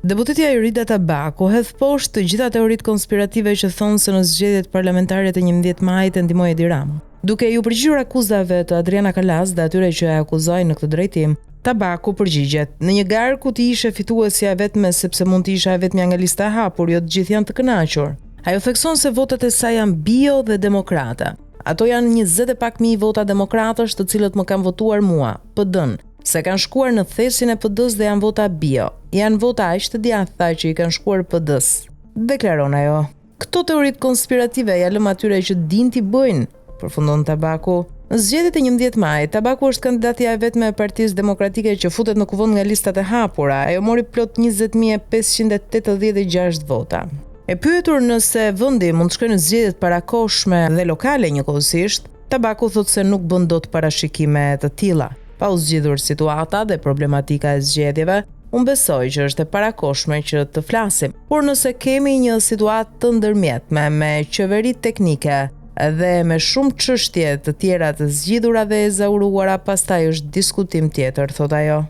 Deputetja Jorida Tabaku hedh poshtë të gjitha teoritë konspirative që thonë se në zgjedhjet parlamentare të 11 majit e ndihmoi Edi Rama. Duke ju përgjigjur akuzave të Adriana Kalas dhe atyre që e akuzojnë në këtë drejtim, Tabaku përgjigjet: në një garë ku ti ishe fituesja vetëm sepse mund të isha vetëm nga lista e hapur, jo të gjithë janë të kënaqur. Ajo thekson se votat e saj janë bio dhe demokrata. Ato janë 20 e pak mijë vota demokratësh të cilët më kanë votuar mua, PD-n, se kanë shkuar në thesin e PD-s dhe janë vota bio. Janë vota aq të djathta që i kanë shkuar PD-s. Deklaron ajo. Këto teoritë konspirative ja lëm atyre që din t'i bëjnë, përfundon Tabaku. Në zgjedhjet e 11 majit, Tabaku është kandidatja e vetme e Partisë Demokratike që futet në kuvend nga listat e hapura. Ajo mori plot 20.586 vota. E pyetur nëse vendi mund të shkojë në zgjedhjet parakohshme dhe lokale njëkohësisht, Tabaku thotë se nuk bën dot parashikime të tilla. Pa u zgjidhur situata dhe problematika e zgjedhjeve, unë besoj që është e parakohshme që të flasim. Por nëse kemi një situatë të ndërmjetme me qeveri teknike dhe me shumë çështje të tjera të zgjidhura dhe e zauruara, pastaj është diskutim tjetër, thot ajo.